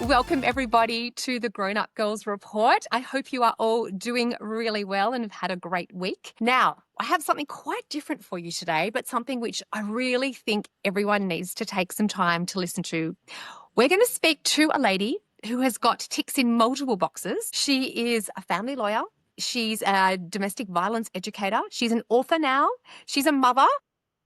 Welcome, everybody, to the Grown Up Girls Report. I hope you are all doing really well and have had a great week. Now, I have something quite different for you today, but something which I really think everyone needs to take some time to listen to. We're going to speak to a lady who has got ticks in multiple boxes. She is a family lawyer. She's a domestic violence educator. She's an author now. She's a mother.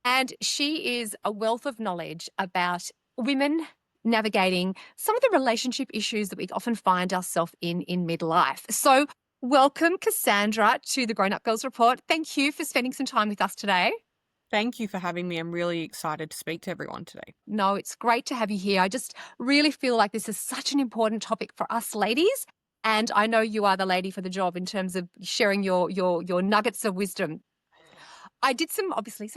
And she is a wealth of knowledge about women navigating some of the relationship issues that we often find ourselves in midlife. So welcome, Cassandra, to the Grown Up Girls Report. Thank you for spending some time with us today. Thank you for having me. I'm really excited to speak to everyone today. No, it's great to have you here. I just really feel like this is such an important topic for us ladies. And I know you are the lady for the job in terms of sharing your nuggets of wisdom. I did some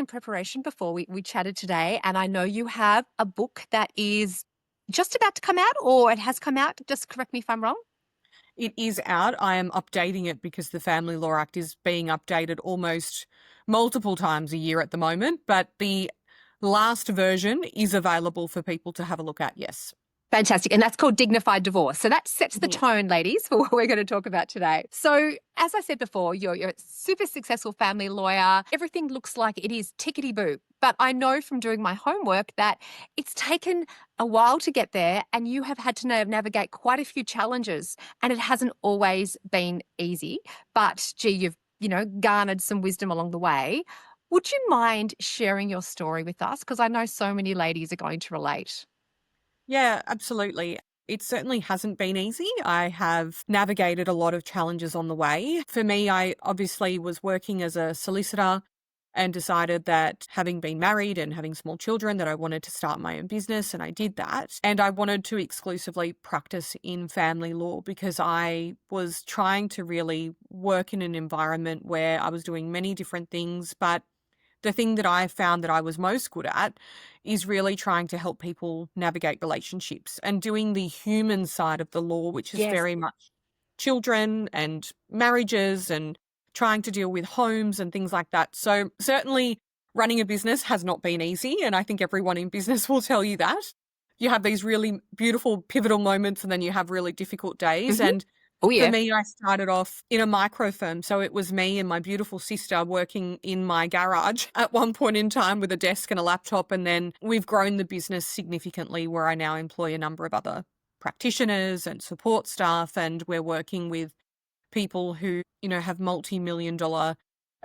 preparation before we chatted today, and I know you have a book that is just about to come out, or it has come out. Just correct me if I'm wrong. It is out. I am updating it because the Family Law Act is being updated almost multiple times a year at the moment, but the last version is available for people to have a look at, yes. Fantastic. And that's called Dignified Divorce. So that sets the tone, ladies, for what we're going to talk about today. So as I said before, you're a super successful family lawyer. Everything looks like it is tickety-boo. But I know from doing my homework that it's taken a while to get there, and you have had to navigate quite a few challenges, and it hasn't always been easy. But gee, you've garnered some wisdom along the way. Would you mind sharing your story with us? Because I know so many ladies are going to relate. Yeah, absolutely. It certainly hasn't been easy. I have navigated a lot of challenges on the way. For me, I obviously was working as a solicitor and decided that having been married and having small children that I wanted to start my own business, and I did that. And I wanted to exclusively practice in family law because I was trying to really work in an environment where I was doing many different things, but the thing that I found that I was most good at is really trying to help people navigate relationships and doing the human side of the law, which is Yes. very much children and marriages and trying to deal with homes and things like that. So certainly running a business has not been easy. And I think everyone in business will tell you that. You have these really beautiful pivotal moments and then you have really difficult days. Mm-hmm. And Oh, yeah. for me, I started off in a micro firm. So it was me and my beautiful sister working in my garage at one point in time with a desk and a laptop. And then we've grown the business significantly where I now employ a number of other practitioners and support staff. And we're working with people who, have multi-million-dollar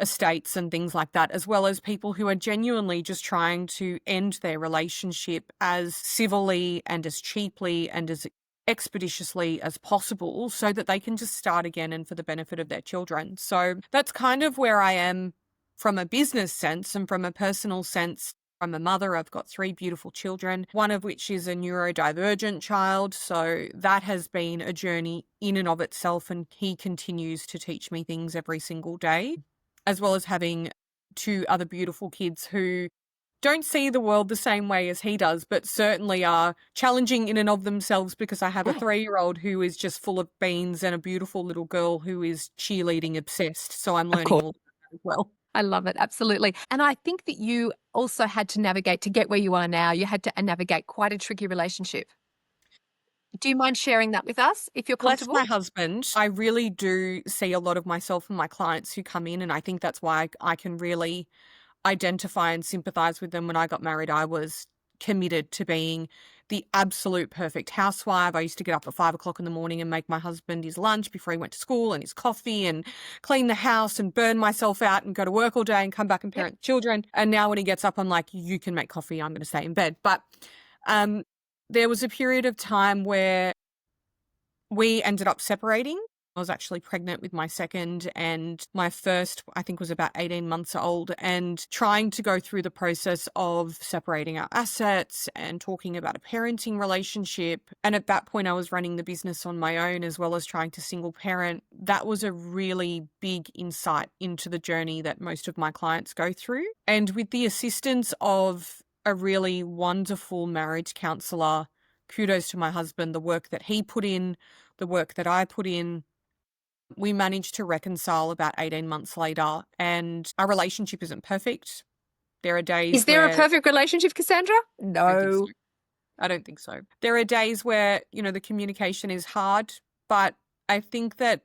estates and things like that, as well as people who are genuinely just trying to end their relationship as civilly and as cheaply and as expeditiously as possible so that they can just start again and for the benefit of their children. So that's kind of where I am from a business sense, and from a personal sense. I'm a mother. I've got 3 beautiful children, one of which is a neurodivergent child. So that has been a journey in and of itself, and he continues to teach me things every single day, as well as having 2 other beautiful kids who don't see the world the same way as he does, but certainly are challenging in and of themselves, because I have a 3-year-old who is just full of beans and a beautiful little girl who is cheerleading obsessed. So I'm learning all of that as well. I love it. Absolutely. And I think that you also had to navigate to get where you are now. You had to navigate quite a tricky relationship. Do you mind sharing that with us if you're Bless comfortable? my husband. I really do see a lot of myself and my clients who come in, and I think that's why I can really identify and sympathize with them. When I got married, I was committed to being the absolute perfect housewife. I used to get up at 5 o'clock in the morning and make my husband his lunch before he went to school and his coffee and clean the house and burn myself out and go to work all day and come back and parent the children. And now when he gets up, I'm like, you can make coffee. I'm going to stay in bed. But there was a period of time where we ended up separating. I was actually pregnant with my second, and my first, I think, was about 18 months old, and trying to go through the process of separating our assets and talking about a parenting relationship. And at that point, I was running the business on my own as well as trying to single parent. That was a really big insight into the journey that most of my clients go through. And with the assistance of a really wonderful marriage counselor, kudos to my husband, the work that he put in, the work that I put in, we managed to reconcile about 18 months later, and our relationship isn't perfect. There are days Is there a where perfect relationship, Cassandra? I don't think No. so. I don't think so. There are days where, the communication is hard, but I think that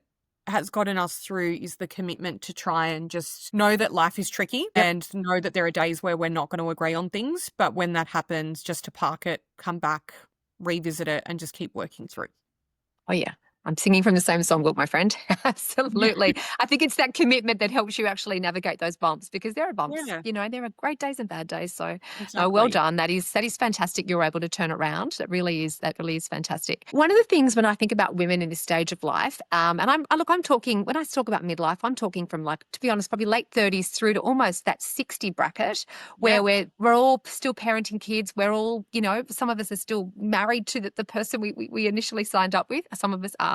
has gotten us through is the commitment to try and just know that life is tricky Yep. and know that there are days where we're not going to agree on things. But when that happens, just to park it, come back, revisit it, and just keep working through. Oh, yeah. I'm singing from the same songbook, my friend. Yeah. Absolutely. I think it's that commitment that helps you actually navigate those bumps because there are bumps, Yeah, there are great days and bad days. So no, well exactly. done. That is fantastic. You're able to turn it around. That really is fantastic. One of the things when I think about women in this stage of life, and I'm talking, when I talk about midlife, I'm talking from, like, to be honest, probably late 30s through to almost that 60 bracket Yeah. where we're all still parenting kids. We're all, some of us are still married to the person we initially signed up with. Some of us aren't.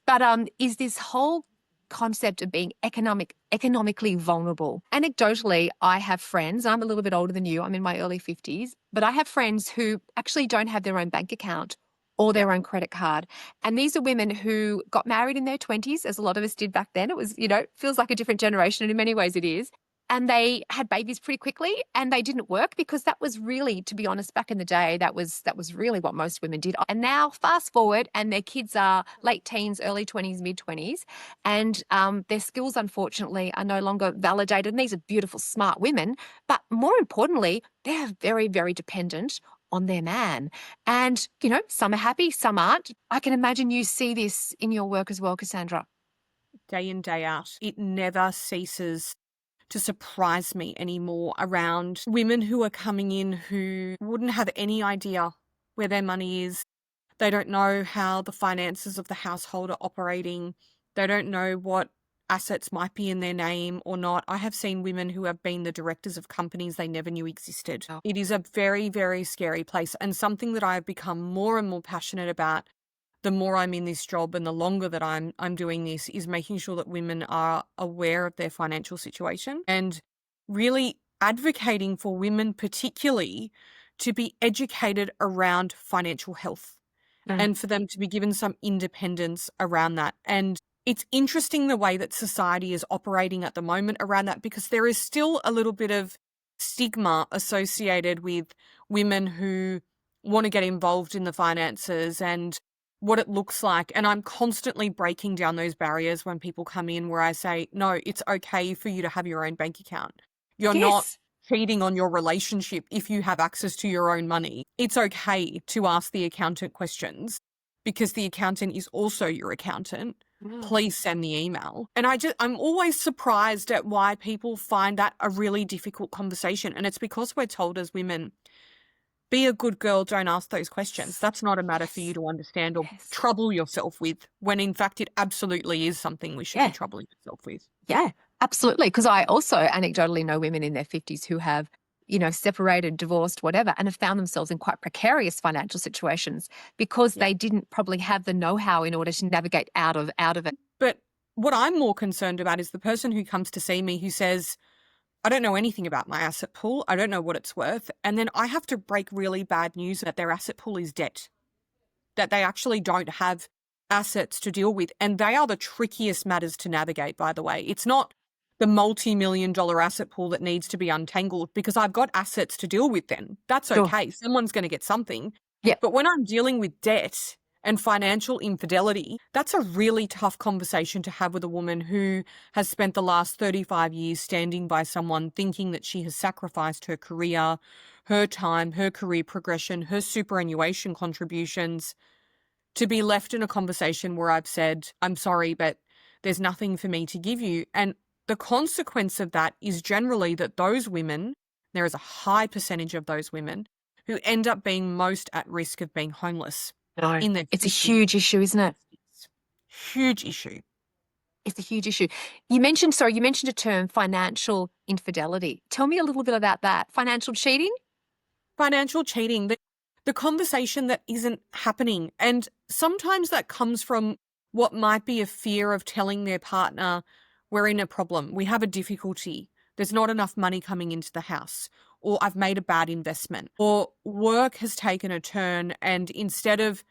But is this whole concept of being economically vulnerable. Anecdotally, I have friends, I'm a little bit older than you, I'm in my early 50s, but I have friends who actually don't have their own bank account or Yeah. their own credit card. And these are women who got married in their 20s, as a lot of us did back then. It was, feels like a different generation, and in many ways it is. And they had babies pretty quickly, and they didn't work because that was really, to be honest, back in the day, that was really what most women did. And now fast forward, and their kids are late teens, early 20s, mid 20s, and their skills, unfortunately, are no longer validated. And these are beautiful, smart women, but more importantly, they're very, very dependent on their man. And some are happy, some aren't. I can imagine you see this in your work as well, Cassandra. Day in, day out. It never ceases to surprise me anymore around women who are coming in who wouldn't have any idea where their money is. They don't know how the finances of the household are operating. They don't know what assets might be in their name or not. I have seen women who have been the directors of companies they never knew existed. Oh. It is a very, very scary place, and something that I've become more and more passionate about the more I'm in this job and the longer that I'm doing this is making sure that women are aware of their financial situation and really advocating for women particularly to be educated around financial health Mm. and for them to be given some independence around that. And it's interesting the way that society is operating at the moment around that because there is still a little bit of stigma associated with women who want to get involved in the finances and what it looks like. And I'm constantly breaking down those barriers when people come in where I say, no, it's okay for you to have your own bank account. You're not Yes. cheating on your relationship if you have access to your own money. It's okay to ask the accountant questions because the accountant is also your accountant. Mm. Please send the email. And I'm always surprised at why people find that a really difficult conversation. And it's because we're told as women, be a good girl, don't ask those questions. That's not a matter for you Yes. to understand or Yes. trouble yourself with, when in fact it absolutely is something we should be Yeah. troubling yourself with. Yeah, absolutely. Because I also anecdotally know women in their 50s who have, separated, divorced, whatever, and have found themselves in quite precarious financial situations because Yeah. they didn't probably have the know-how in order to navigate out of it. But what I'm more concerned about is the person who comes to see me who says, I don't know anything about my asset pool. I don't know what it's worth. And then I have to break really bad news that their asset pool is debt, that they actually don't have assets to deal with. And they are the trickiest matters to navigate, by the way. It's not the multi-million-dollar asset pool that needs to be untangled because I've got assets to deal with then. That's Sure. okay. Someone's going to get something. Yep. But when I'm dealing with debt and financial infidelity, that's a really tough conversation to have with a woman who has spent the last 35 years standing by someone thinking that she has sacrificed her career, her time, her career progression, her superannuation contributions to be left in a conversation where I've said, I'm sorry, but there's nothing for me to give you. And the consequence of that is generally that those women, there is a high percentage of those women who end up being most at risk of being homeless No, in their it's a 50s. huge issue, isn't it? Huge issue. It's a huge issue. You mentioned a term, financial infidelity. Tell me a little bit about that. Financial cheating? Financial cheating, the conversation that isn't happening. And sometimes that comes from what might be a fear of telling their partner, we're in a problem, we have a difficulty, there's not enough money coming into the house, or I've made a bad investment, or work has taken a turn. And instead of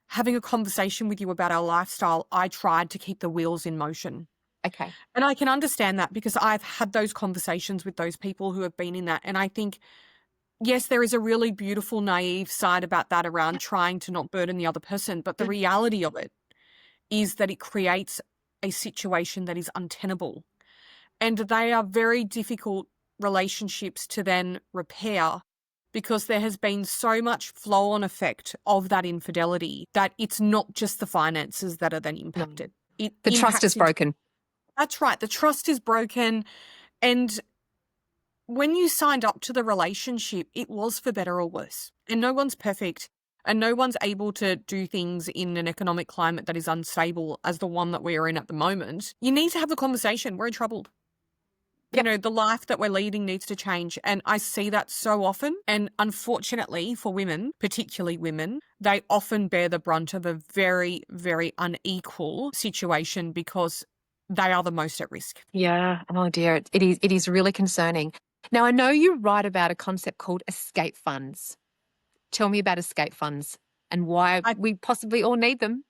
having a conversation with you about our lifestyle, I tried to keep the wheels in motion. Okay. And I can understand that because I've had those conversations with those people who have been in that. And I think yes, there is a really beautiful, naive side about that around trying to not burden the other person. But the Mm. reality of it is that it creates a situation that is untenable. And they are very difficult relationships to then repair because there has been so much flow on effect of that infidelity that it's not just the finances that are then No. impacted. It The trust is impacts into, broken. that's right. The trust is broken. And when you signed up to the relationship, it was for better or worse. And no one's perfect. And no one's able to do things in an economic climate that is unstable as the one that we are in at the moment. You need to have the conversation. We're in trouble. You Yep. know, the life that we're leading needs to change. And I see that so often. And unfortunately for women, particularly women, they often bear the brunt of a very, very unequal situation because they are the most at risk. Yeah. Oh dear. It is really concerning. Now, I know you write about a concept called escape funds. Tell me about escape funds and why I, we possibly all need them.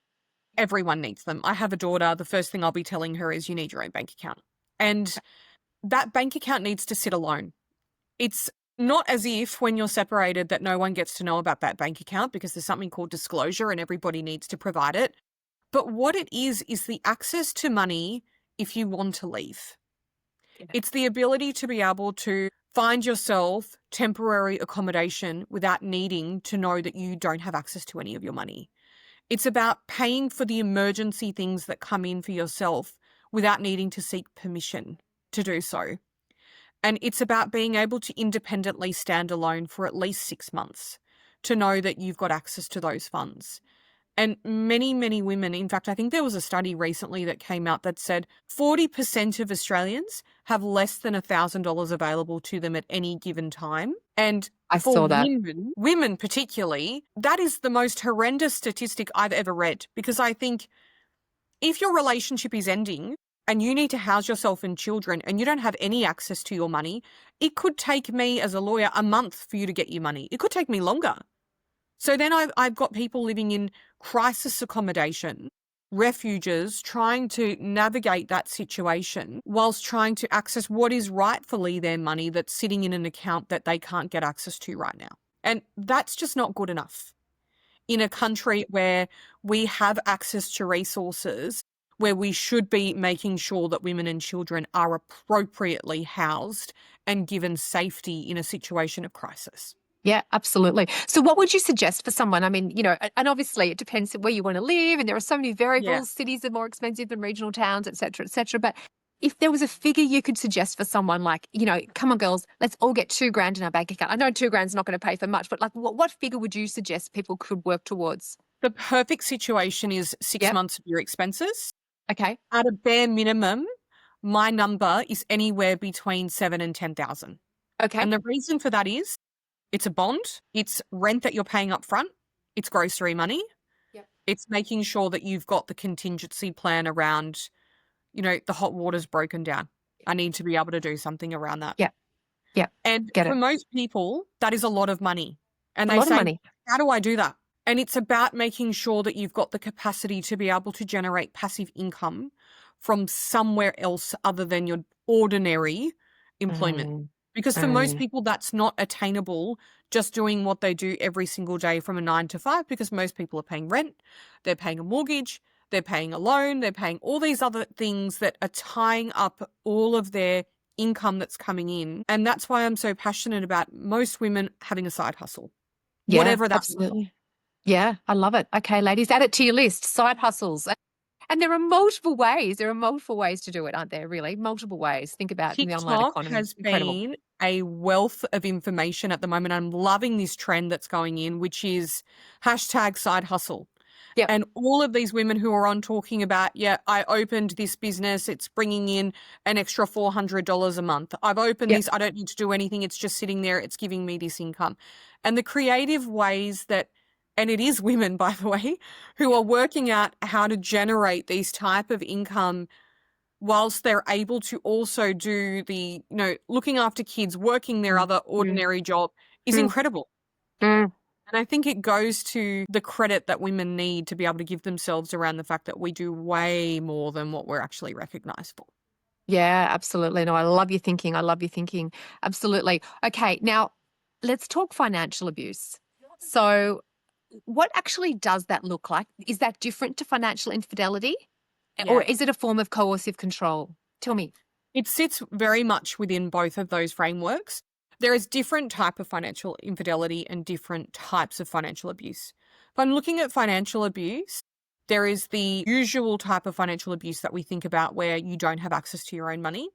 everyone needs them. I have a daughter. The first thing I'll be telling her is you need your own bank account. And that bank account needs to sit alone. It's not as if when you're separated that no one gets to know about that bank account because there's something called disclosure and everybody needs to provide it. But what it is the access to money if you want to leave. Yeah. It's the ability to be able to find yourself temporary accommodation without needing to know that you don't have access to any of your money. It's about paying for the emergency things that come in for yourself without needing to seek permission to do so. And it's about being able to independently stand alone for at least 6 months to know that you've got access to those funds. And many, many women, in fact, I think there was a study recently that came out that said 40% of Australians have less than $1,000 available to them at any given time. And I for saw that. women particularly, that is the most horrendous statistic I've ever read because I think if your relationship is ending and you need to house yourself and children and you don't have any access to your money, it could take me as a lawyer a month for you to get your money. It could take me longer. So then I've got people living in crisis accommodation, refuges, trying to navigate that situation whilst trying to access what is rightfully their money that's sitting in an account that they can't get access to right now. And that's just not good enough in a country where we have access to resources, where we should be making sure that women and children are appropriately housed and given safety in a situation of crisis. Yeah, absolutely. So what would you suggest for someone? I mean, and obviously it depends where you want to live and there are so many Yeah. variables. Cities are more expensive than regional towns, et cetera, et cetera. But if there was a figure you could suggest for someone like, come on, girls, let's all get 2 grand in our bank account. I know 2 grand's not going to pay for much, but like what figure would you suggest people could work towards? The perfect situation is 6 Yep. months of your expenses. Okay. At a bare minimum, my number is anywhere between 7 and 10,000. Okay. And the reason for that is it's a bond, it's rent that you're paying up front, it's grocery money, Yep. it's making sure that you've got the contingency plan around, the hot water's broken down. I need to be able to do something around that. Yep. Yep. And Get for it. most people, that is a lot of money. And A they lot of say, money. how do I do that? And it's about making sure that you've got the capacity to be able to generate passive income from somewhere else other than your ordinary employment. Mm, Because for most mm. people, that's not attainable just doing what they do every single day from a 9 to 5, because most people are paying rent, they're paying a mortgage, they're paying a loan, they're paying all these other things that are tying up all of their income that's coming in. And that's why I'm so passionate about most women having a side hustle, Yeah, whatever that looks like. absolutely. Yeah, I love it. Okay, ladies, add it to your list. Side hustles. And there are multiple ways. There are multiple ways to do it, aren't there, really? Multiple ways. Think about in the online TikTok economy. has Incredible. been a wealth of information at the moment. I'm loving this trend that's going in, which is hashtag side hustle. Yep. And all of these women who are on talking about, yeah, I opened this business, it's bringing in an extra $400 a month. I've opened Yep. this, I don't need to do anything, it's just sitting there, it's giving me this income. And the creative ways that, and it is women, by the way, who are working out how to generate these type of income whilst they're able to also do the, looking after kids, working their Mm, other mm, ordinary job is mm, incredible. mm. And I think it goes to the credit that women need to be able to give themselves around the fact that we do way more than what we're actually recognized for. Yeah, absolutely. No, I love your thinking. I love your thinking. Absolutely. Okay, now let's talk financial abuse. So, what actually does that look like? Is that different to financial infidelity? Or Yeah. is it a form of coercive control? Tell me. It sits very much within both of those frameworks. There is different type of financial infidelity and different types of financial abuse. If I'm looking at financial abuse, there is the usual type of financial abuse that we think about where you don't have access to your own money.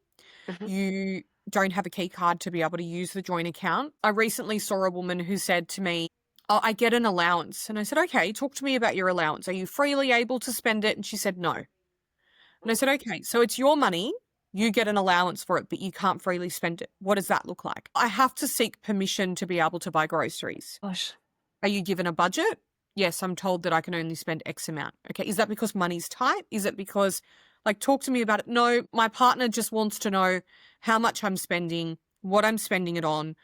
Mhm. You don't have a key card to be able to use the joint account. I recently saw a woman who said to me, "Oh, I get an allowance." And I said, "Okay, talk to me about your allowance. Are you freely able to spend it?" And she said, "No." And I said, "Okay, so it's your money. You get an allowance for it, but you can't freely spend it. What does that look like?" "I have to seek permission to be able to buy groceries." Gosh. "Are you given a budget?" "Yes, I'm told that I can only spend X amount." "Okay, is that because money's tight? Is it because, like, talk to me about it?" "No, my partner just wants to know how much I'm spending, what I'm spending it on,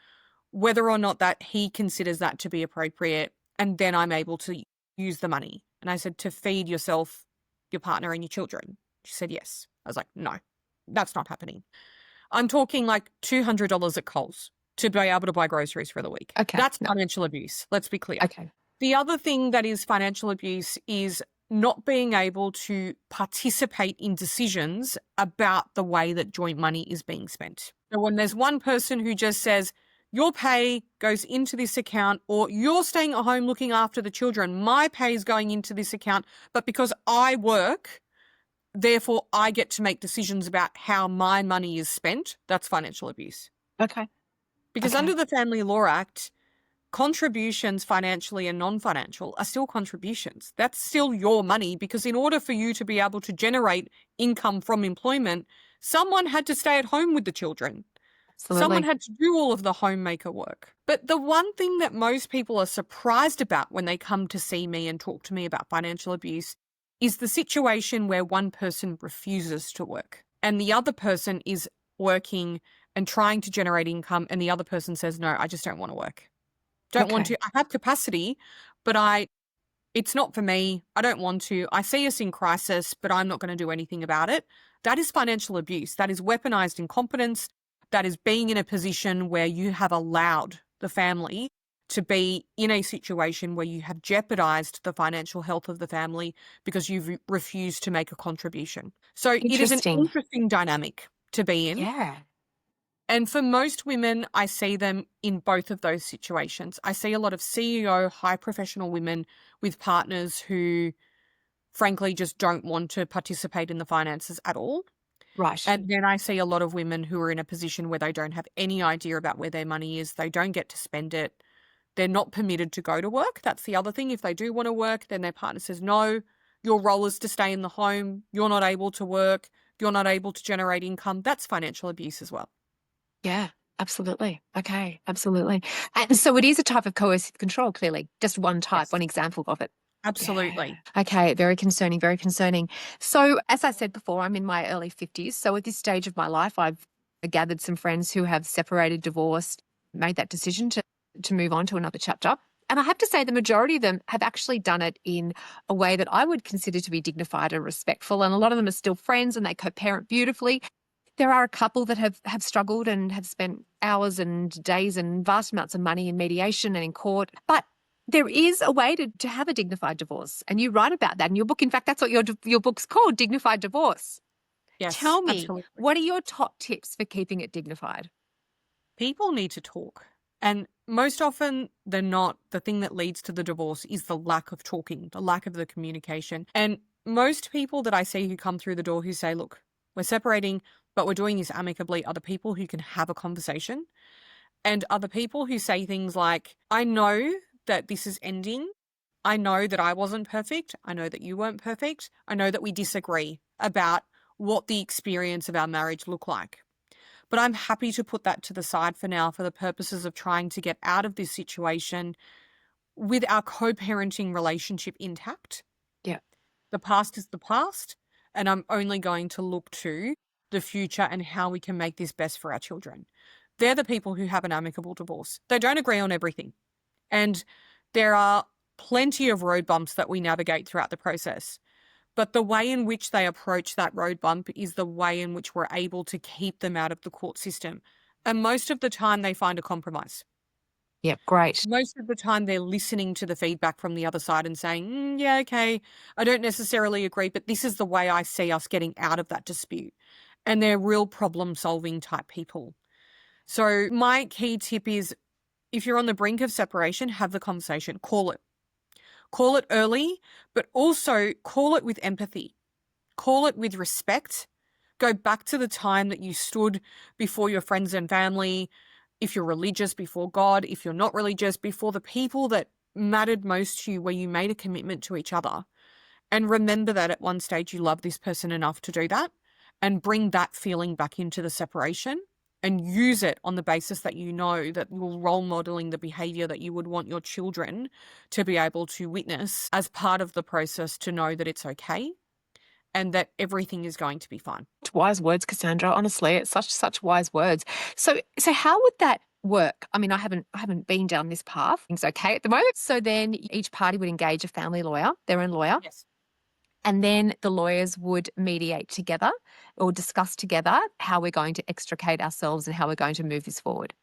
whether or not that he considers that to be appropriate, and then I'm able to use the money." And I said, "To feed yourself, your partner, and your children?" She said, "Yes." I was like, "No, that's not happening. I'm talking like $200 at Coles to be able to buy groceries for the week." Okay. That's No. financial abuse. Let's be clear. Okay. The other thing that is financial abuse is not being able to participate in decisions about the way that joint money is being spent. So when there's one person who just says, "Your pay goes into this account," or "You're staying at home looking after the children, my pay is going into this account, but because I work, therefore I get to make decisions about how my money is spent," that's financial abuse. Okay. Because Okay. under the Family Law Act, contributions, financially and non-financial, are still contributions. That's still your money, because in order for you to be able to generate income from employment, someone had to stay at home with the children. Someone Absolutely. had to do all of the homemaker work. But the one thing that most people are surprised about when they come to see me and talk to me about financial abuse is the situation where one person refuses to work and the other person is working and trying to generate income, and the other person says, "No, I just don't want to work. Don't want Okay. to. I have capacity, but it's not for me. I don't want to. I see us in crisis, but I'm not going to do anything about it." That is financial abuse. That is weaponized incompetence. That is being in a position where you have allowed the family to be in a situation where you have jeopardized the financial health of the family because you've refused to make a contribution. So it is an Interesting. interesting dynamic to be in. Yeah. And for most women, I see them in both of those situations. I see a lot of CEO, high professional women with partners who, frankly, just don't want to participate in the finances at all. Right. And then I see a lot of women who are in a position where they don't have any idea about where their money is. They don't get to spend it. They're not permitted to go to work. That's the other thing. If they do want to work, then their partner says, "No, your role is to stay in the home. You're not able to work. You're not able to generate income." That's financial abuse as well. Yeah. Absolutely. Okay. Absolutely. And so it is a type of coercive control, clearly. Just one type, Yes. one example of it. Yeah. Absolutely. Okay. Very concerning. Very concerning. So, as I said before, I'm in my early 50s. So, at this stage of my life, I've gathered some friends who have separated, divorced, made that decision to move on to another chapter. And I have to say, the majority of them have actually done it in a way that I would consider to be dignified and respectful. And a lot of them are still friends and they co parent beautifully. There are a couple that have struggled and have spent hours and days and vast amounts of money in mediation and in court. But there is a way to have a dignified divorce. And you write about that in your book. In fact, that's what your book's called, Dignified Divorce. Yes, Tell me, absolutely. what are your top tips for keeping it dignified? People need to talk. And most often than not, the thing that leads to the divorce is the lack of talking, the lack of the communication. And most people that I see who come through the door who say, "Look, we're separating, but we're doing this amicably," are the people who can have a conversation. And are the people who say things like, "I know that this is ending. I know that I wasn't perfect. I know that you weren't perfect. I know that we disagree about what the experience of our marriage looked like. But I'm happy to put that to the side for now for the purposes of trying to get out of this situation with our co-parenting relationship intact. Yeah. The past is the past, and I'm only going to look to the future and how we can make this best for our children." They're the people who have an amicable divorce. They don't agree on everything. And there are plenty of road bumps that we navigate throughout the process. But the way in which they approach that road bump is the way in which we're able to keep them out of the court system. And most of the time, they find a compromise. Yep, great. Most of the time, they're listening to the feedback from the other side and saying, yeah, okay, I don't necessarily agree, but this is the way I see us getting out of that dispute. And they're real problem solving type people. So my key tip is if you're on the brink of separation, have the conversation, call it. Call it early, but also call it with empathy. Call it with respect. Go back to the time that you stood before your friends and family, if you're religious, before God, if you're not religious, before the people that mattered most to you, where you made a commitment to each other. And remember that at one stage you love this person enough to do that, and bring that feeling back into the separation and use it on the basis that you know that you're role modeling the behavior that you would want your children to be able to witness as part of the process, to know that it's okay and that everything is going to be fine. Wise words, Cassandra. Honestly, it's such wise words. So how would that work? I mean, I haven't been down this path. Things okay at the moment. So then each party would engage a family lawyer, their own lawyer, Yes. and then the lawyers would mediate together or discuss together how we're going to extricate ourselves and how we're going to move this forward.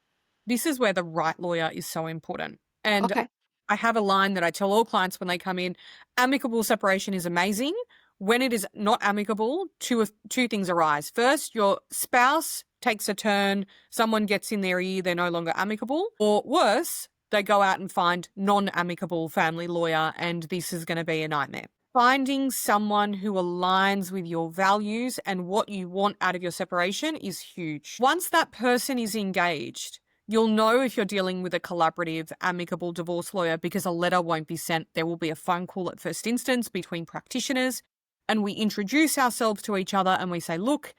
This is where the right lawyer is so important. And Okay. I have a line that I tell all clients when they come in: amicable separation is amazing. When it is not amicable, two things arise. First, your spouse takes a turn, someone gets in their ear, they're no longer amicable. Or worse, they go out and find non-amicable family lawyer, and this is going to be a nightmare. Finding someone who aligns with your values and what you want out of your separation is huge. Once that person is engaged, you'll know if you're dealing with a collaborative, amicable divorce lawyer, because a letter won't be sent. There will be a phone call at first instance between practitioners, and we introduce ourselves to each other and we say, look,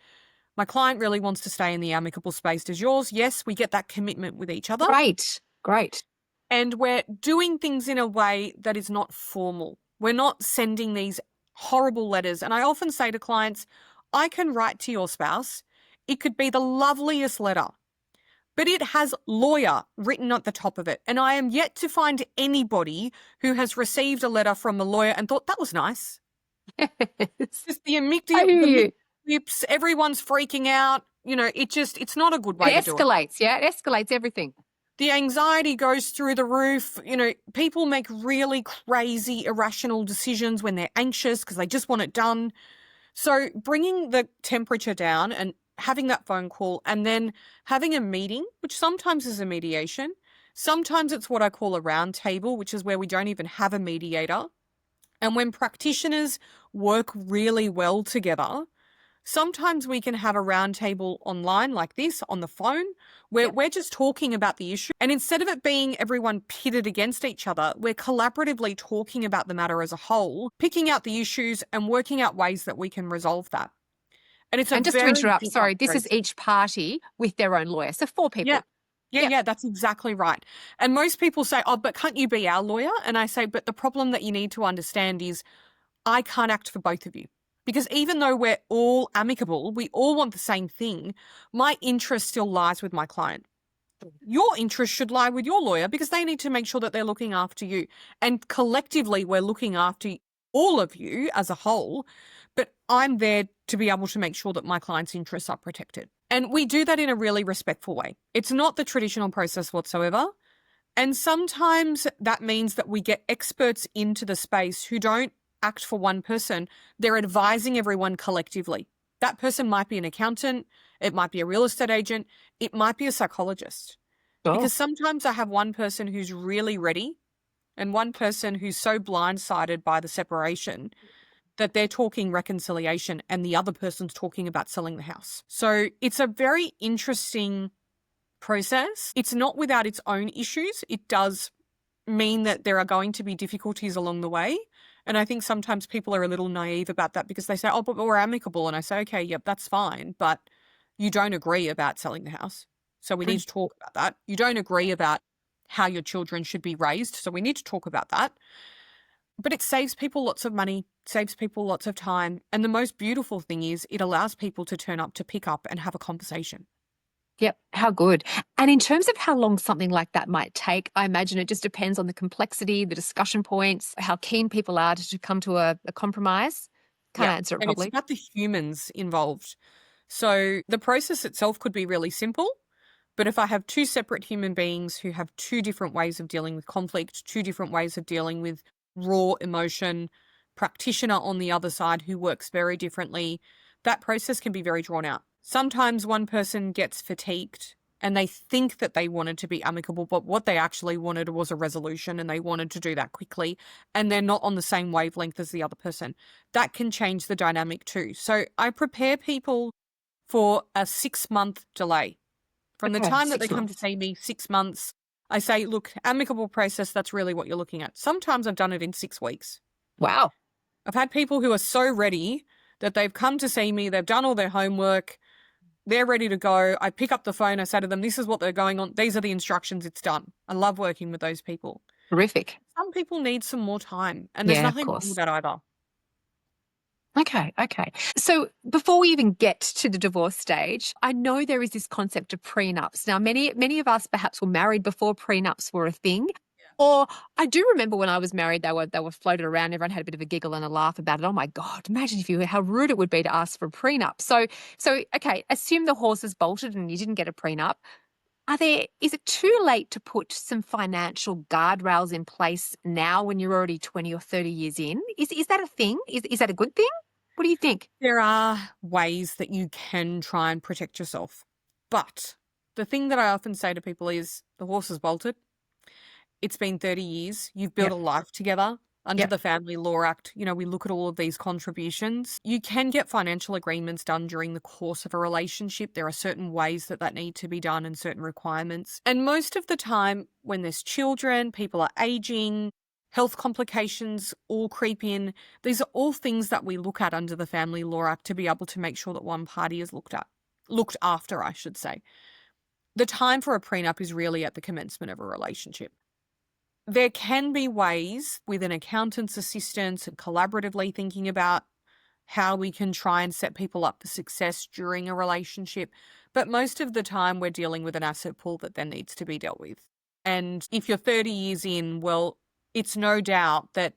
my client really wants to stay in the amicable space as yours. Yes, we get that commitment with each other. Great. Great. And we're doing things in a way that is not formal. We're not sending these horrible letters. And I often say to clients, I can write to your spouse. It could be the loveliest letter, but it has lawyer written at the top of it. And I am yet to find anybody who has received a letter from a lawyer and thought, that was nice. Yes. Just the I hear you. lips, everyone's freaking out. It's not a good way It to do it. escalates. Yeah. It escalates everything. The anxiety goes through the roof. People make really crazy, irrational decisions when they're anxious because they just want it done. So bringing the temperature down and having that phone call, and then having a meeting, which sometimes is a mediation. Sometimes it's what I call a round table, which is where we don't even have a mediator. And when practitioners work really well together, sometimes we can have a round table online like this on the phone, where Yep. we're just talking about the issue. And instead of it being everyone pitted against each other, we're collaboratively talking about the matter as a whole, picking out the issues and working out ways that we can resolve that. And it's a And just to very interrupt, different sorry, this is process. each party with their own lawyer. So 4 Yeah. people. Yeah, Yep. yeah, that's exactly right. And most people say, oh, but can't you be our lawyer? And I say, but the problem that you need to understand is I can't act for both of you. Because even though we're all amicable, we all want the same thing, my interest still lies with my client. Your interest should lie with your lawyer, because they need to make sure that they're looking after you. And collectively, we're looking after all of you as a whole, but I'm there to be able to make sure that my client's interests are protected. And we do that in a really respectful way. It's not the traditional process whatsoever. And sometimes that means that we get experts into the space who don't act for one person. They're advising everyone collectively. That person might be an accountant, it might be a real estate agent, it might be a psychologist. Sure. Because sometimes I have one person who's really ready and one person who's so blindsided by the separation that they're talking reconciliation and the other person's talking about selling the house. So it's a very interesting process. It's not without its own issues. It does mean that there are going to be difficulties along the way. And I think sometimes people are a little naive about that, because they say, oh, but we're amicable. And I say, okay, yep, that's fine. But you don't agree about selling the house. So we need to talk about that. You don't agree about how your children should be raised. So we need to talk about that. But it saves people lots of money, saves people lots of time. And the most beautiful thing is it allows people to turn up, to pick up and have a conversation. Yep. How good. And in terms of how long something like that might take, I imagine it just depends on the complexity, the discussion points, how keen people are to come to a compromise. Can't Yeah. answer it And it's probably. about the humans involved. So the process itself could be really simple, But if I have two separate human beings who have two different ways of dealing with conflict, two different ways of dealing with raw emotion, practitioner on the other side who works very differently, that process can be very drawn out. Sometimes one person gets fatigued and they think that they wanted to be amicable, but what they actually wanted was a resolution and they wanted to do that quickly, and they're not on the same wavelength as the other person. That can change the dynamic too. So I prepare people for a 6-month delay. From the Okay, time that they 6 come to months. see me, 6 months, I say, look, amicable process, that's really what you're looking at. Sometimes I've done it in 6 weeks. Wow. I've had people who are so ready that they've come to see me, they've done all their homework, they're ready to go. I pick up the phone, I say to them, this is what they're going on. These are the instructions, it's done. I love working with those people. Terrific. Some people need some more time, and there's Yeah, of nothing wrong with course. that either. Okay, okay. So before we even get to the divorce stage, I know there is this concept of prenups. Now, many of us perhaps were married before prenups were a thing. Or I do remember when I was married, they were floated around. Everyone had a bit of a giggle and a laugh about it. Oh my God, imagine if you how rude it would be to ask for a prenup. So okay, assume the horse is bolted and you didn't get a prenup. Is it too late to put some financial guardrails in place now when you're already 20 or 30 years in? Is that a thing? Is that a good thing? What do you think? There are ways that you can try and protect yourself. But the thing that I often say to people is the horse is bolted. It's been 30 years. You've built Yep. a life together. Under Yep. the Family Law Act, we look at all of these contributions. You can get financial agreements done during the course of a relationship. There are certain ways that need to be done and certain requirements. And most of the time, when there's children, people are aging, health complications all creep in. These are all things that we look at under the Family Law Act to be able to make sure that one party is looked after, I should say. The time for a prenup is really at the commencement of a relationship. There can be ways with an accountant's assistance and collaboratively thinking about how we can try and set people up for success during a relationship. But most of the time, we're dealing with an asset pool that then needs to be dealt with. And if you're 30 years in, well, it's no doubt that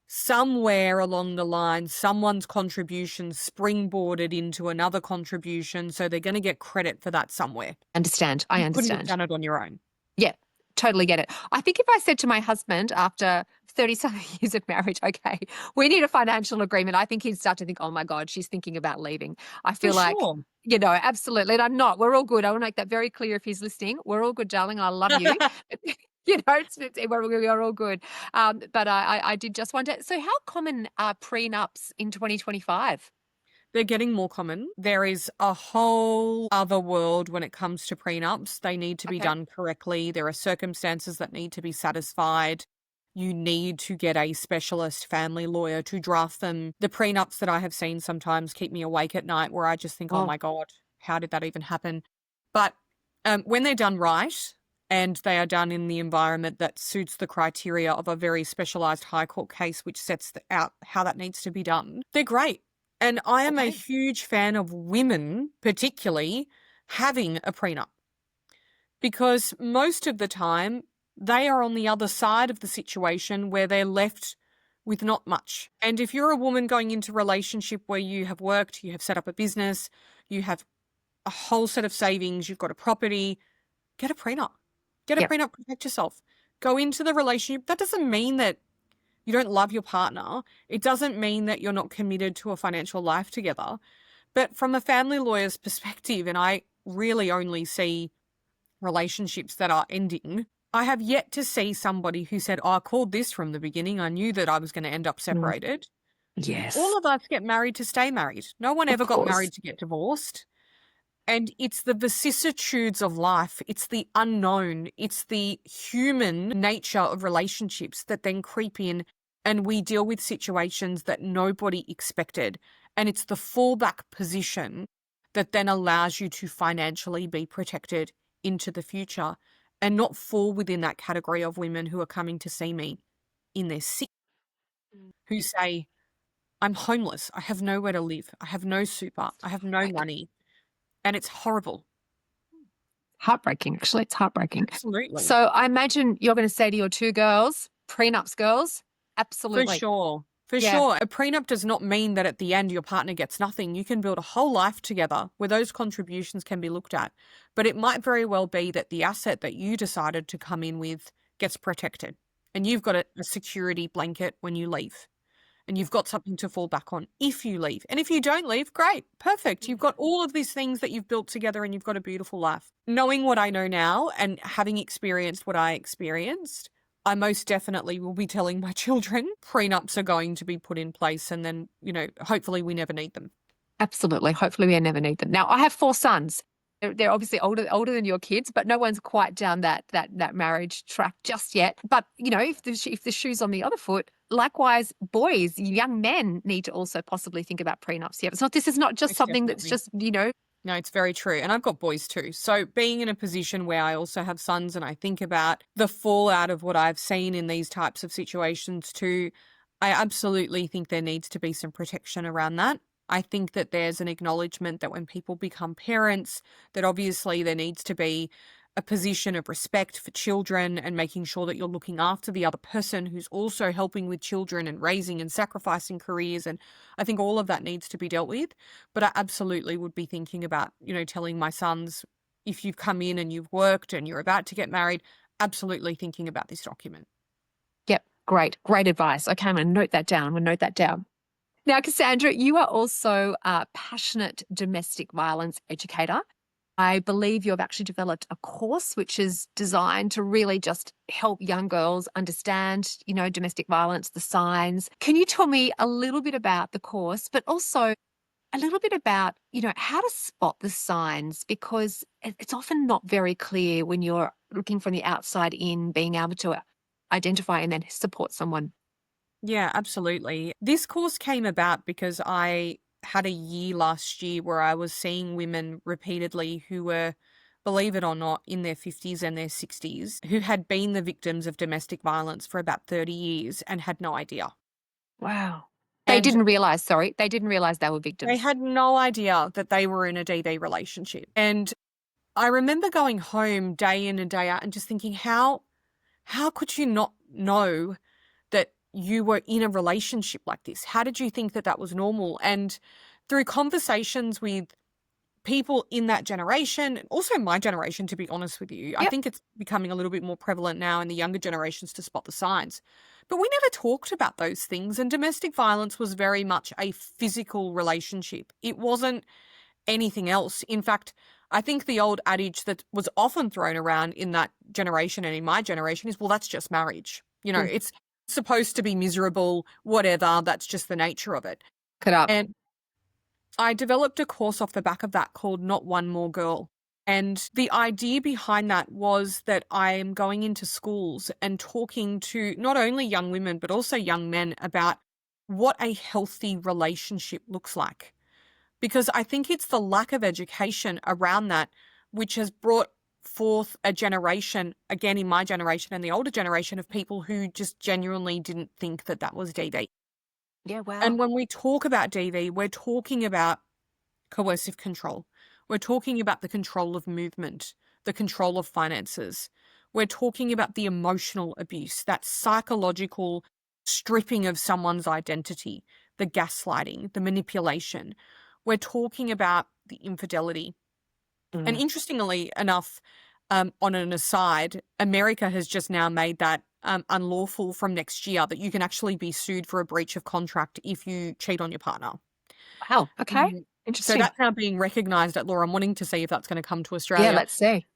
somewhere along the line, someone's contribution springboarded into another contribution. So they're going to get credit for that somewhere. Understand. I You couldn't have understand. done it on your own. Yeah, totally get it. I think if I said to my husband after 30 something years of marriage, okay, we need a financial agreement, I think he'd start to think, oh my God, she's thinking about leaving. I For feel like, sure. absolutely. And I'm not. We're all good. I want to make that very clear if he's listening. We're all good, darling. I love you. We're all good. But I did just wonder, so how common are prenups in 2025? They're getting more common. There is a whole other world when it comes to prenups. They need to be Okay. done correctly. There are circumstances that need to be satisfied. You need to get a specialist family lawyer to draft them. The prenups that I have seen sometimes keep me awake at night where I just think, oh Oh, my God, how did that even happen? But when they're done right and they are done in the environment that suits the criteria of a very specialized high court case, which sets out how that needs to be done, they're great. And I am a okay. huge fan of women, particularly, having a prenup. Because most of the time, they are on the other side of the situation where they're left with not much. And if you're a woman going into a relationship where you have worked, you have set up a business, you have a whole set of savings, you've got a property, get a prenup. Get a Yep. prenup, protect yourself. Go into the relationship. That doesn't mean that you don't love your partner. It doesn't mean that you're not committed to a financial life together. But from a family lawyer's perspective, and I really only see relationships that are ending, I have yet to see somebody who said, oh, I called this from the beginning. I knew that I was going to end up Mm. separated. Yes, All of us get married to stay married. No one of ever got course. married to get divorced. And it's the vicissitudes of life. It's the unknown. It's the human nature of relationships that then creep in, and we deal with situations that nobody expected. And it's the fallback position that then allows you to financially be protected into the future and not fall within that category of women who are coming to see me in their sick, who say, I'm homeless. I have nowhere to live. I have no super. I have no Like, money. And it's horrible. heartbreaking, actually. It's heartbreaking. Absolutely. So I imagine you're going to say to your two girls, prenups girls, For absolutely. sure. For Yeah. sure. A prenup does not mean that at the end your partner gets nothing. You can build a whole life together where those contributions can be looked at. But it might very well be that the asset that you decided to come in with gets protected and you've got a security blanket when you leave. And you've got something to fall back on if you leave. And if you don't leave, great, perfect. You've got all of these things that you've built together and you've got a beautiful life. Knowing what I know now and having experienced what I experienced, I most definitely will be telling my children prenups are going to be put in place and then, hopefully we never need them. Absolutely. Hopefully we never need them. Now, I have 4 sons. They're obviously older than your kids, but no one's quite down that marriage track just yet. But if the shoe's on the other foot, likewise, boys, young men need to also possibly think about prenups. Yeah, this is not just Most something that's definitely. just No, it's very true. And I've got boys too. So being in a position where I also have sons and I think about the fallout of what I've seen in these types of situations too, I absolutely think there needs to be some protection around that. I think that there's an acknowledgement that when people become parents, that obviously there needs to be a position of respect for children and making sure that you're looking after the other person who's also helping with children and raising and sacrificing careers. And I think all of that needs to be dealt with. But I absolutely would be thinking about, telling my sons, if you've come in and you've worked and you're about to get married, absolutely thinking about this document. Yep, great advice. Okay, I'm going to note that down. Now, Cassandra, you are also a passionate domestic violence educator. I believe you have actually developed a course which is designed to really just help young girls understand, domestic violence, the signs. Can you tell me a little bit about the course, but also a little bit about, how to spot the signs? Because it's often not very clear when you're looking from the outside in, being able to identify and then support someone. Yeah, absolutely. This course came about because I had a year last year where I was seeing women repeatedly who were, believe it or not, in their 50s and their 60s, who had been the victims of domestic violence for about 30 years and had no idea. Wow. They And didn't realize, they didn't realize they were they victims. had no idea that they were in a DV relationship. And I remember going home day in and day out and just thinking, how could you not know that you were in a relationship like this? How did you think that that was normal? And through conversations with people in that generation, and also my generation, to be honest with you, I Yep. think it's becoming a little bit more prevalent now in the younger generations to spot the signs. But we never talked about those things. And domestic violence was very much a physical relationship. It wasn't anything else. In fact, I think the old adage that was often thrown around in that generation and in my generation is, well, that's just marriage. Mm. It's supposed to be miserable, whatever. That's just the nature of it. Cut up. And I developed a course off the back of that called Not One More Girl. And the idea behind that was that I am going into schools and talking to not only young women, but also young men about what a healthy relationship looks like. Because I think it's the lack of education around that which has brought forth a generation, again in my generation and the older generation, of people who just genuinely didn't think that that was DV. Yeah, wow. And when we talk about DV, we're talking about coercive control. We're talking about the control of movement, the control of finances. We're talking about the emotional abuse, that psychological stripping of someone's identity, the gaslighting, the manipulation. We're talking about the infidelity. And Mm. interestingly enough, on an aside, America has just now made that unlawful from next year, that you can actually be sued for a breach of contract if you cheat on your partner. Wow. Okay. So Interesting. that's now being recognised at law. I'm wanting to see if that's going to come to Yeah, Australia. let's see.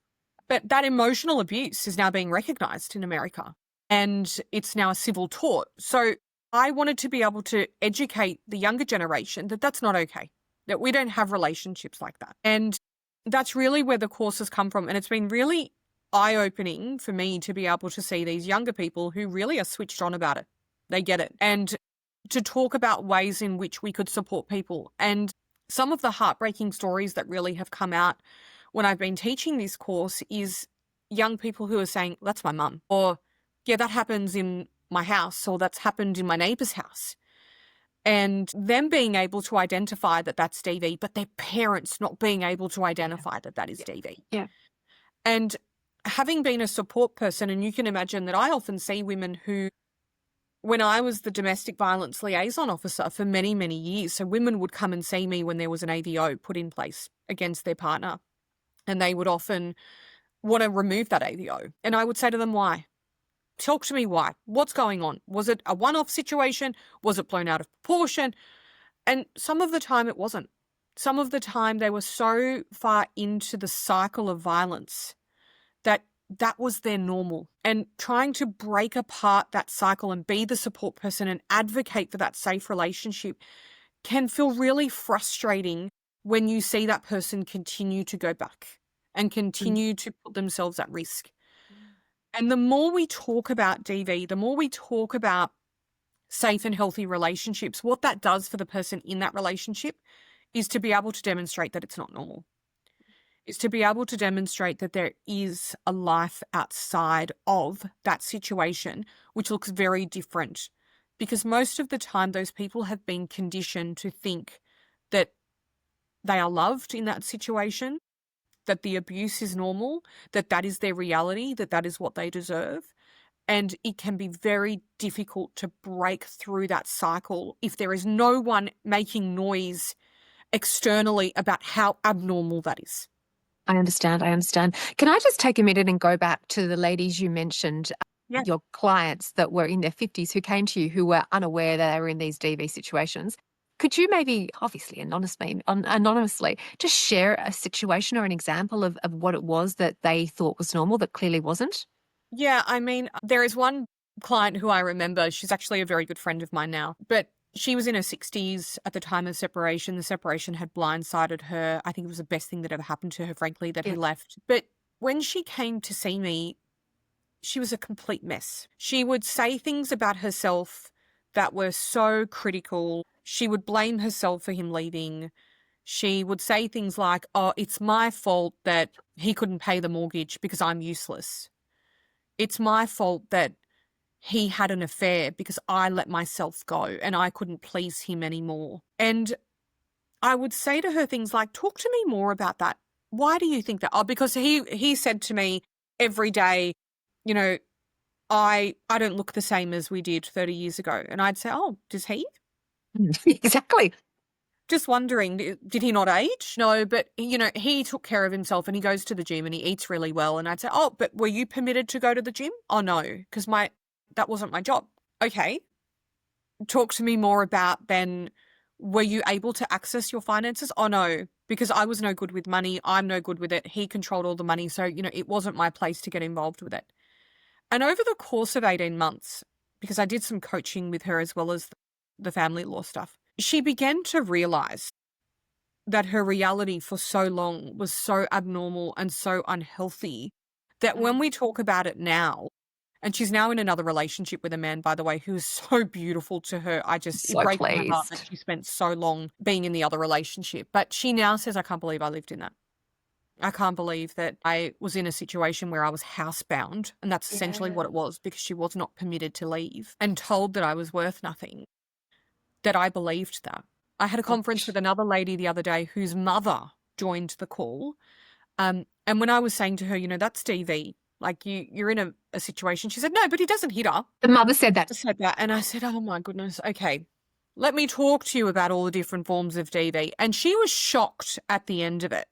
But that emotional abuse is now being recognised in America, and it's now a civil tort. So I wanted to be able to educate the younger generation that that's not okay, that we don't have relationships like that. And that's really where the course has come from. And it's been really eye-opening for me to be able to see these younger people who really are switched on about it. They get it. And to talk about ways in which we could support people. And some of the heartbreaking stories that really have come out when I've been teaching this course is young people who are saying, that's my mum, or yeah, that happens in my house, or that's happened in my neighbour's house. And them being able to identify that that's DV, but their parents not being able to identify that that is DV. Yeah. And having been a support person, and you can imagine that I often see women who when I was the domestic violence liaison officer for many, many years, so women would come and see me when there was an AVO put in place against their partner, and they would often want to remove that AVO. And I would say to them, why? Talk to me why. What's going on? Was it a one-off situation? Was it blown out of proportion? And some of the time it wasn't. Some of the time they were so far into the cycle of violence that that was their normal. And trying to break apart that cycle and be the support person and advocate for that safe relationship can feel really frustrating when you see that person continue to go back and continue to put themselves at risk. And the more we talk about DV, the more we talk about safe and healthy relationships, what that does for the person in that relationship is to be able to demonstrate that it's not normal. Is to be able to demonstrate that there is a life outside of that situation, which looks very different. Because most of the time, those people have been conditioned to think that they are loved in that situation, that the abuse is normal, that that is their reality, that that is what they deserve. And it can be very difficult to break through that cycle if there is no one making noise externally about how abnormal that is. I understand. I understand. Can I just take a minute and go back to the ladies you mentioned, Yeah. your clients that were in their 50s who came to you who were unaware that they were in these DV situations? Could you maybe, obviously anonymously, just share a situation or an example of what it was that they thought was normal that clearly wasn't? Yeah, I mean, there is one client who I remember. She's actually a very good friend of mine now, but she was in her 60s at the time of separation. The separation had blindsided her. I think it was the best thing that ever happened to her, frankly, that he Yeah. left. But when she came to see me, she was a complete mess. She would say things about herself that were so critical. She would blame herself for him leaving. She would say things like, oh, it's my fault that he couldn't pay the mortgage because I'm useless. It's my fault that he had an affair because I let myself go and I couldn't please him anymore. And I would say to her things like, talk to me more about that. Why do you think that? Oh, because he said to me every day, you know, I don't look the same as we did 30 years ago. And I'd say, oh, does he? Exactly. Just wondering, did he not age? No, but, you know, he took care of himself and he goes to the gym and he eats really well. And I'd say, oh, but were you permitted to go to the gym? Oh, no, because that wasn't my job. Okay. Talk to me more about then, were you able to access your finances? Oh, no, because I was no good with money. I'm no good with it. He controlled all the money. So, you know, it wasn't my place to get involved with it. And over the course of 18 months, because I did some coaching with her as well as the family law stuff, she began to realize that her reality for so long was so abnormal and so unhealthy that when we talk about it now, and she's now in another relationship with a man, by the way, who is so beautiful to her. It So breaks my heart that pleased. she spent so long being in the other relationship. But she now says, I can't believe I lived in that. I can't believe that I was in a situation where I was housebound, and that's essentially what it was, because she was not permitted to leave and told that I was worth nothing, that I believed that. I had a conference with another lady the other day whose mother joined the call. And when I was saying to her, you know, that's DV, like you're in a situation, she said, no, but he doesn't hit her. The mother said that. I said that, and I said, oh my goodness, okay, let me talk to you about all the different forms of DV. And she was shocked at the end of it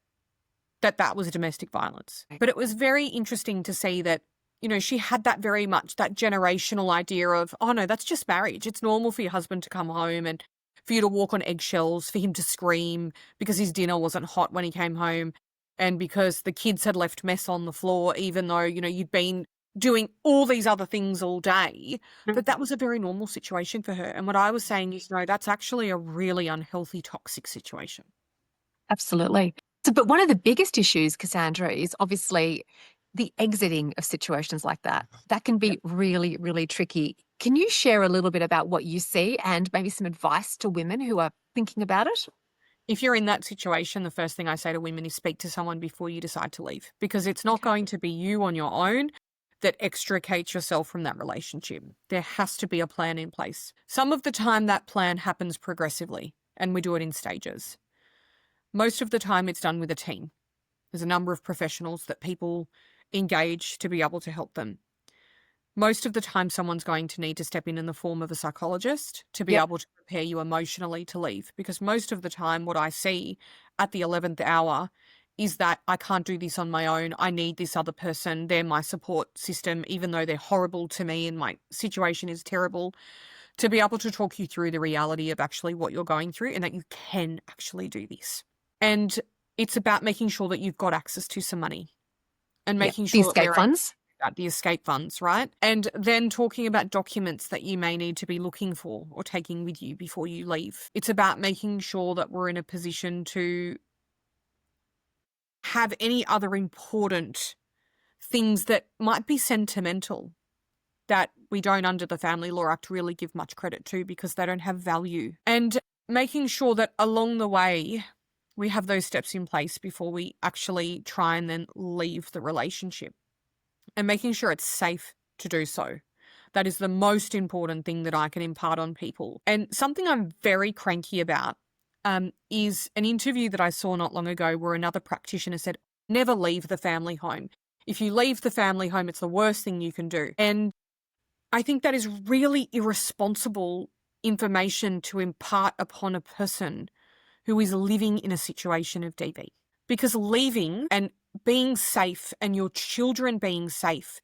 that was domestic violence. But it was very interesting to see that, you know, she had that very much that generational idea of, oh no, that's just marriage. It's normal for your husband to come home and for you to walk on eggshells, for him to scream because his dinner wasn't hot when he came home and because the kids had left mess on the floor, even though, you know, you'd been doing all these other things all day, that was a very normal situation for her. And what I was saying is, no, that's actually a really unhealthy, toxic situation. Absolutely. So, but one of the biggest issues, Cassandra, is obviously the exiting of situations like that. That can be really, really tricky. Can you share a little bit about what you see and maybe some advice to women who are thinking about it? If you're in that situation, the first thing I say to women is speak to someone before you decide to leave, because it's not going to be you on your own that extricates yourself from that relationship. There has to be a plan in place. Some of the time that plan happens progressively and we do it in stages. Most of the time it's done with a team. There's a number of professionals that people engage to be able to help them. most of the time someone's going to need to step in the form of a psychologist to be Yep. able to prepare you emotionally to leave. Because most of the time what I see at the 11th hour is that I can't do this on my own. I need this other person. They're my support system, even though they're horrible to me and my situation is terrible, to be able to talk you through the reality of actually what you're going through and that you can actually do this. And it's about making sure that you've got access to some money and Yep. making The sure that escape they're able funds. about the escape funds, right? And then talking about documents that you may need to be looking for or taking with you before you leave. It's about making sure that we're in a position to have any other important things that might be sentimental that we don't, under the Family Law Act, really give much credit to because they don't have value. And making sure that along the way, we have those steps in place before we actually try and then leave the relationship. And making sure it's safe to do so. That is the most important thing that I can impart on people. And something I'm very cranky about is an interview that I saw not long ago where another practitioner said, never leave the family home. If you leave the family home, it's the worst thing you can do. And I think that is really irresponsible information to impart upon a person who is living in a situation of DV. Because leaving and being safe and your children being safe,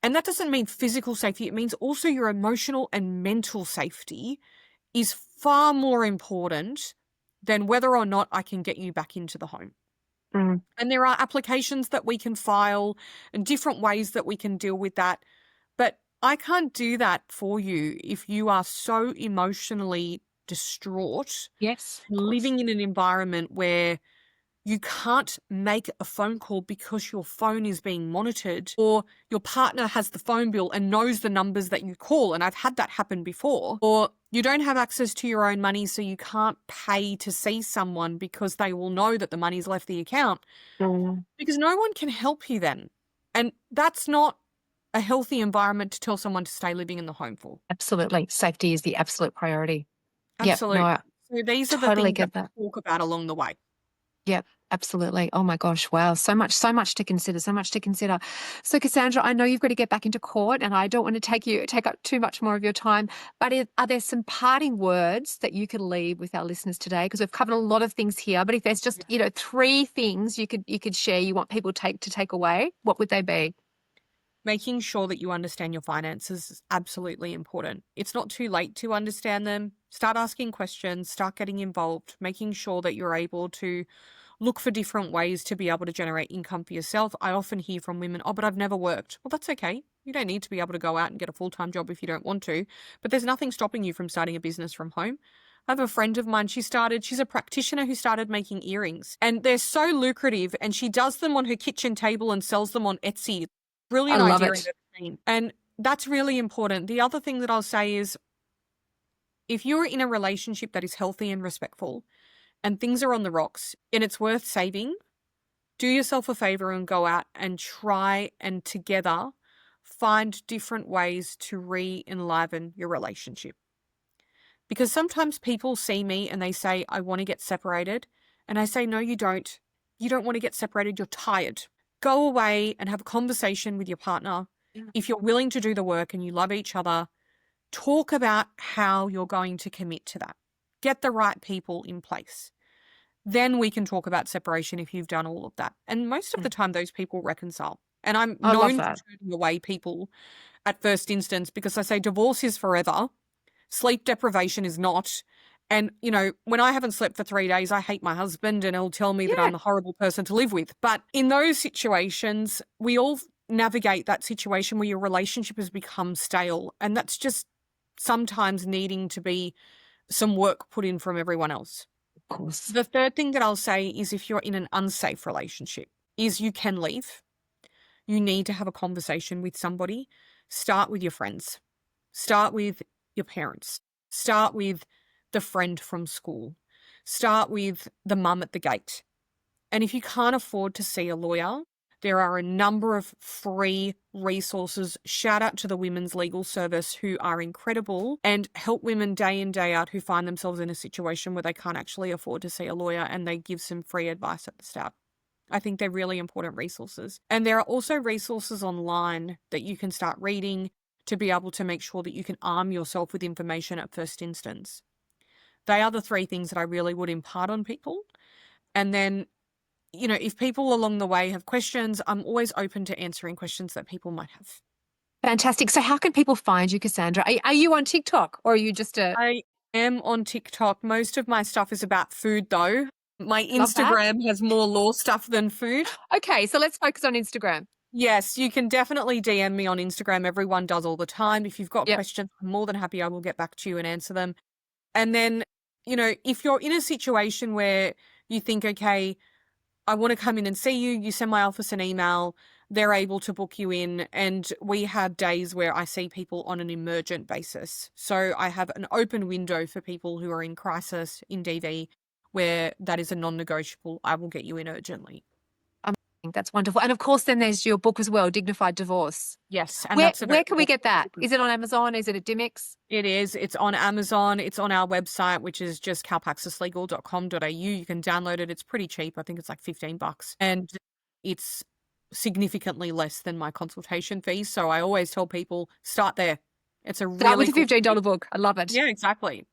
and that doesn't mean physical safety, it means also your emotional and mental safety, is far more important than whether or not I can get you back into the home. Mm. And there are applications that we can file and different ways that we can deal with that. But I can't do that for you if you are so emotionally distraught, Yes, of course. living in an environment where you can't make a phone call because your phone is being monitored, or your partner has the phone bill and knows the numbers that you call. And I've had that happen before. Or you don't have access to your own money, so you can't pay to see someone because they will know that the money's left the account. Mm. Because no one can help you then. And that's not a healthy environment to tell someone to stay living in the home for. Absolutely. Safety is the absolute priority. Yep. No, Absolutely. I So these are the totally things that get that. we talk about along the way. Yep, absolutely. Oh my gosh, wow. So much to consider, so much to consider. So Cassandra, I know you've got to get back into court and I don't want to take up too much more of your time, but are there some parting words that you could leave with our listeners today? Because we've covered a lot of things here, but if there's just, 3 things you could share you want people to take away, what would they be? Making sure that you understand your finances is absolutely important. It's not too late to understand them. Start asking questions, start getting involved, making sure that you're able to look for different ways to be able to generate income for yourself. I often hear from women, oh, but I've never worked. Well, that's okay. You don't need to be able to go out and get a full-time job if you don't want to, but there's nothing stopping you from starting a business from home. I have a friend of mine, she's a practitioner who started making earrings, and they're so lucrative, and she does them on her kitchen table and sells them on Etsy. I Brilliant love idea in it. the team. And that's really important. The other thing that I'll say is if you're in a relationship that is healthy and respectful and things are on the rocks and it's worth saving, do yourself a favor and go out and try and together find different ways to re-enliven your relationship. Because sometimes people see me and they say, I want to get separated. And I say, no, you don't. You don't want to get separated. You're tired. Go away and have a conversation with your partner. Yeah. If you're willing to do the work and you love each other, talk about how you're going to commit to that. Get the right people in place. Then we can talk about separation if you've done all of that. And most of the time, those people reconcile. And I'm I love known for that. turning away people at first instance because I say divorce is forever. Sleep deprivation is not. And, when I haven't slept for 3 days, I hate my husband and he'll tell me that Yeah, I'm a horrible person to live with. But in those situations, we all navigate that situation where your relationship has become stale. And that's just sometimes needing to be some work put in from everyone else. of course. The third thing that I'll say is if you're in an unsafe relationship, is you can leave. You need to have a conversation with somebody. Start with your friends. Start with your parents. Start with the friend from school. Start with the mum at the gate. And if you can't afford to see a lawyer, there are a number of free resources. Shout out to the Women's Legal Service who are incredible and help women day in, day out who find themselves in a situation where they can't actually afford to see a lawyer, and they give some free advice at the start. I think they're really important resources. And there are also resources online that you can start reading to be able to make sure that you can arm yourself with information at first instance. They are the three things that I really would impart on people. And then, if people along the way have questions, I'm always open to answering questions that people might have. Fantastic. So how can people find you, Cassandra? Are you on TikTok or are you just a I am on TikTok. Most of my stuff is about food, though. My love that? Instagram has more law stuff than food. Okay, so let's focus on Instagram. Yes, you can definitely DM me on Instagram. Everyone does all the time. If you've got Yep. questions, I'm more than happy. I will get back to you and answer them. And then, if you're in a situation where you think, okay, I want to come in and see you, you send my office an email, they're able to book you in. And we have days where I see people on an emergent basis. So I have an open window for people who are in crisis in DV where that is a non-negotiable. I will get you in urgently. That's wonderful. And of course, then there's your book as well, Dignified Divorce. Yes, and Where that's where can we available. get that? Is it on Amazon? Is it at Dimmicks? It is. It's on Amazon. It's on our website, which is just kalpaxislegal.com.au. You can download it. It's pretty cheap. I think it's like $15. And it's significantly less than my consultation fees. So I always tell people, start there. It's a Start really with your good $15 book. I love it. Yeah, exactly.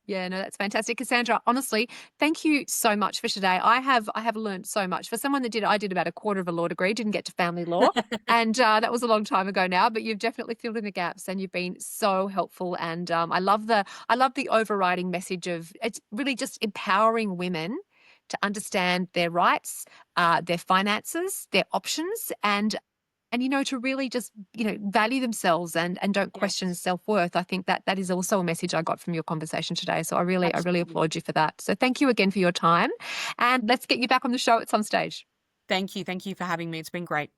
Yeah, no, that's fantastic. Cassandra, honestly, thank you so much for today. I have learned so much. For someone that I did about a quarter of a law degree, didn't get to family law. And that was a long time ago now, but you've definitely filled in the gaps and you've been so helpful. And I love the overriding message of it's really just empowering women to understand their rights, their finances, their options, and to really just value themselves and don't question Yes, self-worth. I think that is also a message I got from your conversation today, so I really absolutely. applaud you for that. So thank you again for your time, and let's get you back on the show at some stage. Thank you. Thank you for having me. It's been great.